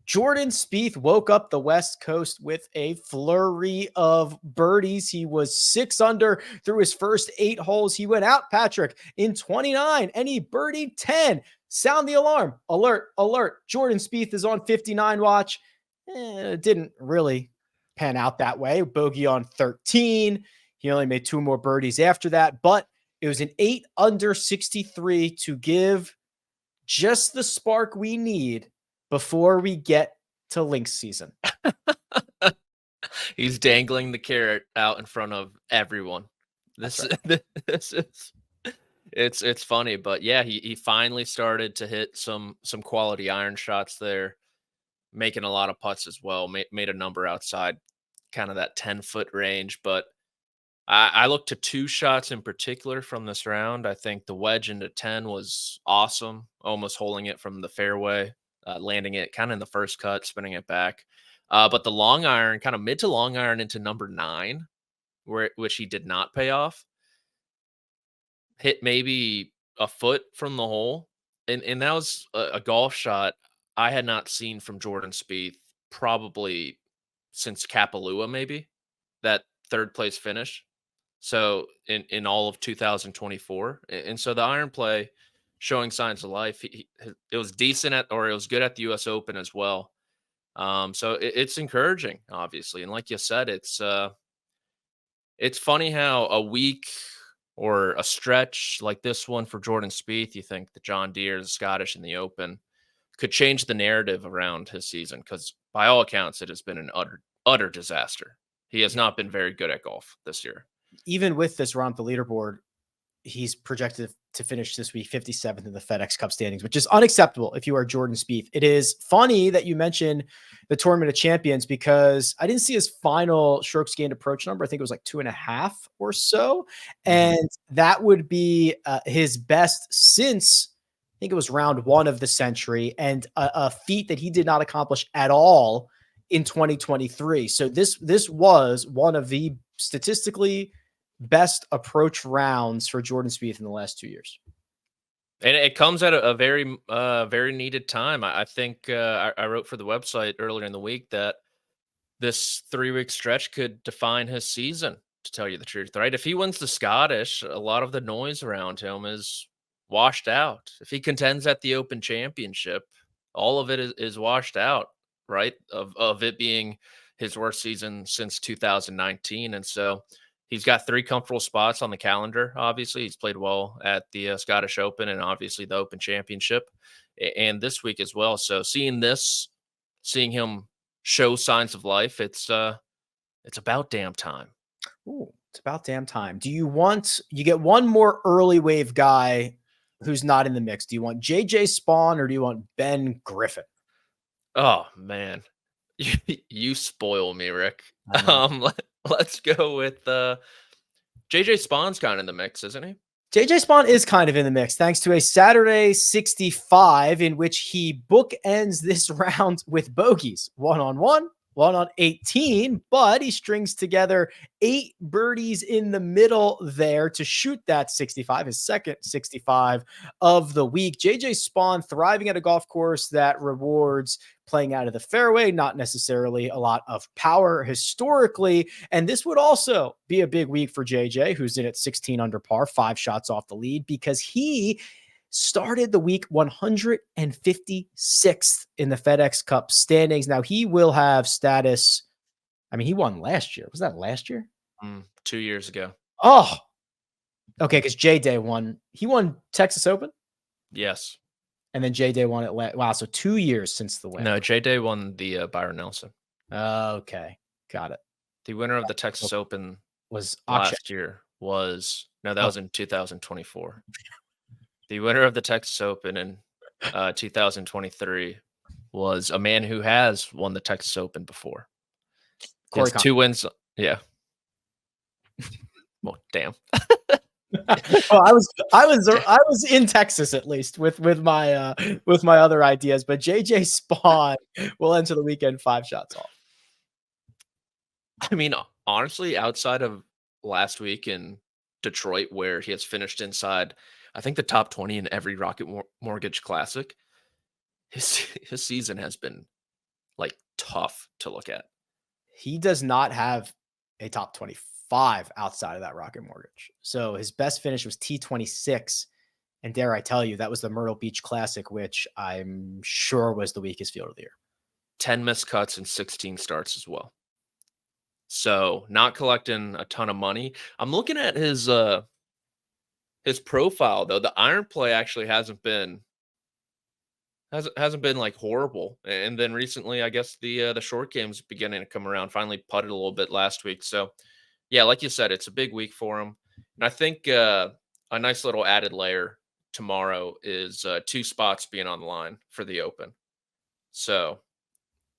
Jordan Spieth woke up the West Coast with a flurry of birdies. He was 6 under through his first 8 holes. He went out, Patrick, in 29, and he birdied 10. Sound the alarm. Alert, alert. Jordan Spieth is on 59 watch. It didn't really pan out that way. Bogey on 13. He only made 2 more birdies after that, but it was an 8 under 63 to give just the spark we need before we get to Lynx season. He's dangling the carrot out in front of everyone. This is it's funny, but yeah, he finally started to hit some quality iron shots there, making a lot of putts as well. Made a number outside kind of that 10-foot range, but I looked to 2 shots in particular from this round. I think the wedge into 10 was awesome, almost holding it from the fairway, landing it kind of in the first cut, spinning it back. But the long iron, kind of mid to long iron into number 9, which he did not pay off, hit maybe a foot from the hole. And that was a golf shot I had not seen from Jordan Spieth probably since Kapalua, maybe, that 3rd place finish. So in all of 2024. And so the iron play showing signs of life. It was decent it was good at the US Open as well. So it's encouraging, obviously. And like you said, it's funny how a week or a stretch like this one for Jordan Spieth, you think the John Deere, the Scottish, and the Open could change the narrative around his season, because by all accounts, it has been an utter disaster. He has not been very good at golf this year. Even with this run up the leaderboard, he's projected to finish this week 57th in the FedEx Cup standings, which is unacceptable if you are Jordan Spieth. It is funny that you mentioned the Tournament of Champions, because I didn't see his final strokes gained approach number. I think it was like 2.5 or so. And that would be his best since, I think it was round 1 of the century, and a feat that he did not accomplish at all in 2023. So this was one of the statistically best approach rounds for Jordan Spieth in the last 2 years. And it comes at a very, very needed time. I think I wrote for the website earlier in the week that this 3-week stretch could define his season, to tell you the truth, right? If he wins the Scottish, a lot of the noise around him is washed out. If he contends at the Open Championship, all of it is washed out, right? Of it being his worst season since 2019. And so he's got 3 comfortable spots on the calendar. Obviously, he's played well at the Scottish Open and obviously the Open Championship and this week as well. So seeing him show signs of life, it's about damn time. Ooh, it's about damn time. You get one more early wave guy who's not in the mix. Do you want JJ Spawn or do you want Ben Griffin? Oh man, you spoil me, Rick. Let's go with JJ Spawn's kind of in the mix, isn't he? JJ Spawn is kind of in the mix, thanks to a Saturday 65 in which he bookends this round with bogeys, 1 on 1, 1 on 18, but he strings together 8 birdies in the middle there to shoot that 65, his second 65 of the week. JJ Spawn thriving at a golf course that rewards playing out of the fairway, not necessarily a lot of power historically. And this would also be a big week for JJ, who's in at 16 under par, 5 shots off the lead, because he started the week 156th in the FedEx Cup standings. Now he will have status. I mean, he won last year. Was that last year? 2 years ago. Oh, okay. Because J-Day won. He won Texas Open? Yes. And then J-Day won it. Wow. So 2 years since the win. No, J-Day won the Byron Nelson. Okay. Got it. The winner of the Texas Open was last year was in 2024. The winner of the Texas Open in 2023 was a man who has won the Texas Open before. He has 2 wins. Yeah. Well, damn. Well, I was in Texas at least with my other ideas, but JJ Spawn will enter the weekend 5 shots off. I mean, honestly, outside of last week in Detroit, where he has finished inside, I think, the top 20 in every Rocket Mortgage Classic, his season has been like tough to look at. He does not have a top 25 outside of that Rocket Mortgage. So his best finish was T26. And dare I tell you, that was the Myrtle Beach Classic, which I'm sure was the weakest field of the year. 10 missed cuts and 16 starts as well. So not collecting a ton of money. I'm looking at his profile though. The iron play actually hasn't been like horrible. And then recently, I guess the short game's beginning to come around. Finally putted a little bit last week. So yeah, like you said, it's a big week for him. And I think a nice little added layer tomorrow is 2 spots being on the line for the Open. So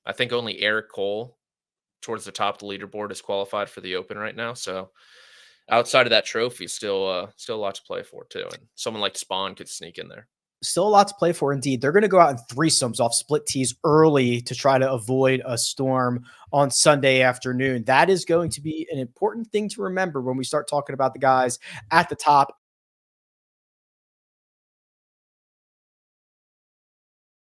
I think only Eric Cole towards the top of the leaderboard is qualified for the Open right now. So outside of that trophy, still a lot to play for too. And someone like Spawn could sneak in there. Still a lot to play for indeed. They're going to go out in threesomes off split tees early to try to avoid a storm on Sunday afternoon. That is going to be an important thing to remember when we start talking about the guys at the top